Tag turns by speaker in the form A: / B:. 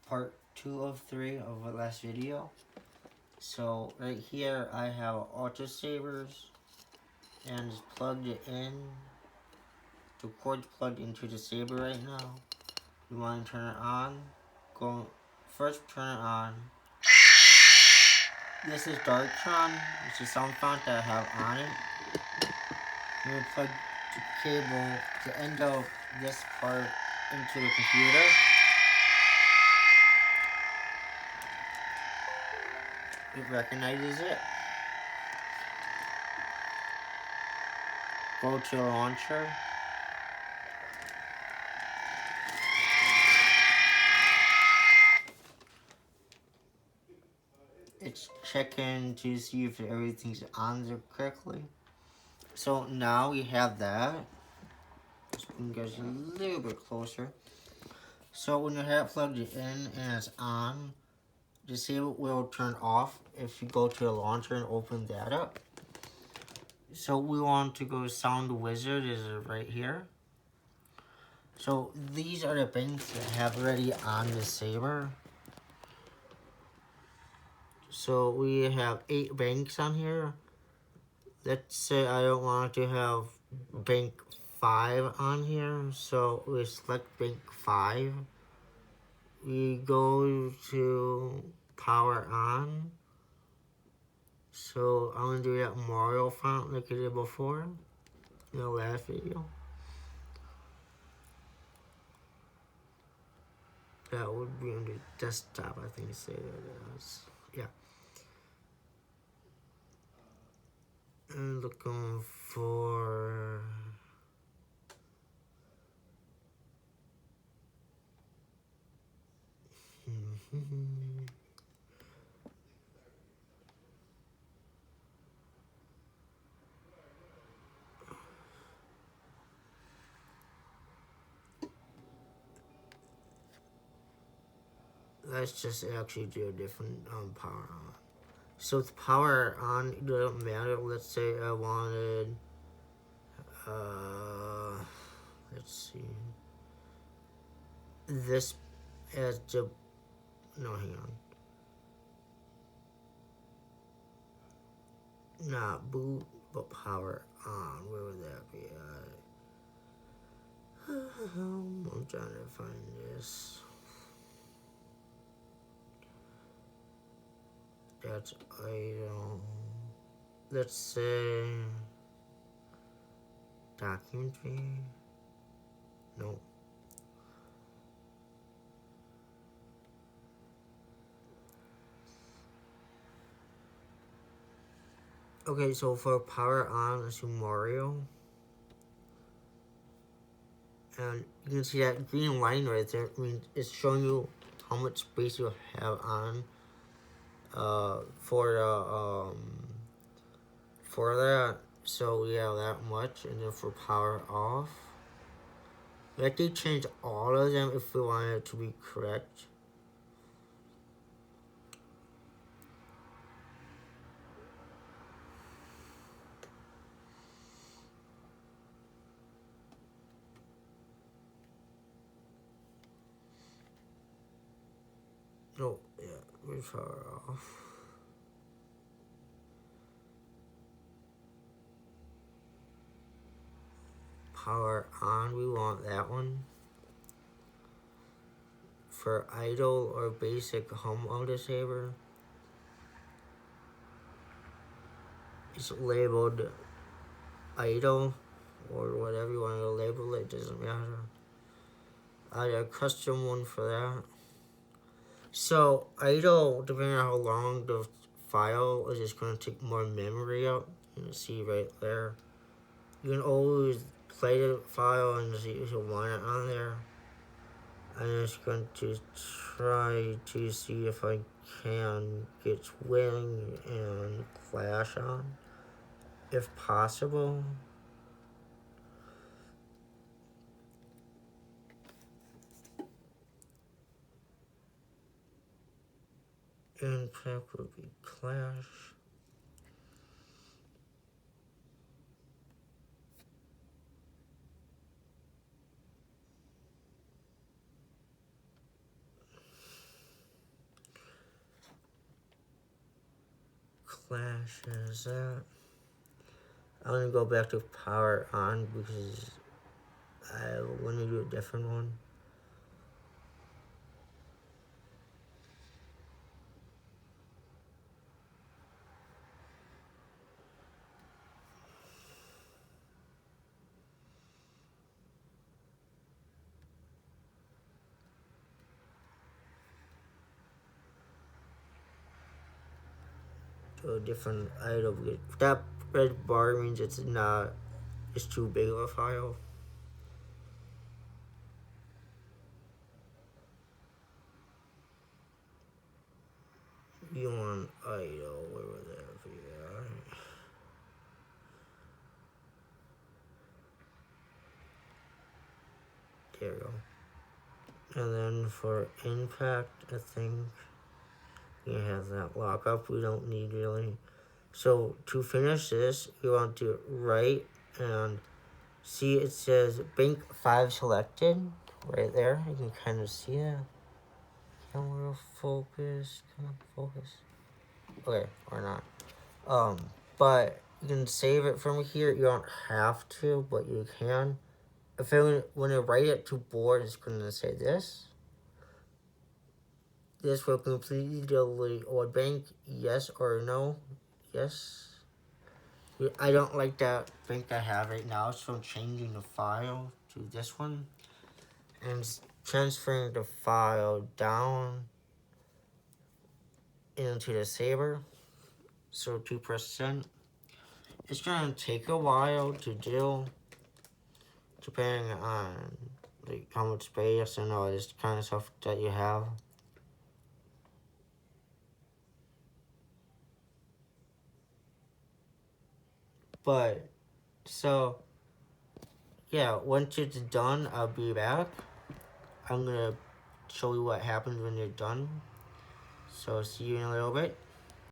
A: part 2 of 3 of the last video. So right here I have Ultrasabers and it's plugged it in. The cord's plugged into the saber right now. You want to turn it on. First turn it on. This is Darktron. It's a sound font that I have on it. I'm going to plug the cable, the end of this part into the computer. It recognizes it. Go to launcher. It's checking to see if everything's on there correctly. So now we have that. Let's bring you guys a little bit closer. So when you have it plugged in and it's on, the saber will turn off if you go to the launcher and open that up. So we want to go Sound Wizard is right here. So these are the banks that I have already on the saber. So we have 8 banks on here. Let's say I don't want to have bank 5 on here. So we select bank 5. We go to power on. So I'm going to do that Mario font like I did before in the last video. That would be under desktop, I think say that is. Yeah. And looking for let's just actually do a different power on. So with power on, it doesn't matter. Let's say I wanted, let's see, this as the, no, hang on. Not boot, but power on. Where would that be at? I'm trying to find this. That's item. Let's say documentary. No. Okay, so for power on, let's do Mario. And you can see that green line right there. I mean, it's showing you how much space you have on for that. So we have that much, and then for power off, we have to change all of them if we want it to be correct. No, yeah, we power off. Power on, we want that one. For idle or basic home Ultrasaber, it's labeled idle or whatever you want to label it, doesn't matter. I had a custom one for that. So idle, depending on how long the file is, just going to take more memory up. You can see right there. You can always play the file and see if you want it on there. I'm just going to try to see if I can get Wing and Clash on, if possible. And pack would be Clash. flashes that. I'm gonna go back to power on because I want to do a different one. To a different item. That red bar means it's too big of a file. You want idle, whatever, yeah. There you go. And then for impact, I think we have that lockup we don't need really. So to finish this, you want to right and see it says bank 5 selected right there. You can kind of see that. Camera focus. Come on, focus. Okay, or not. But you can save it from here. You don't have to, but you can. If when I write it to board, it's going to say this. This will completely delete or bank, yes or no. Yes. I don't like that bank I have right now, so I'm changing the file to this one. And transferring the file down into the saber. So 2%. It's going to take a while to do, depending on like how much space and all this kind of stuff that you have. But so yeah, once it's done, I'll be back. I'm gonna show you what happens when you're done. So see you in a little bit.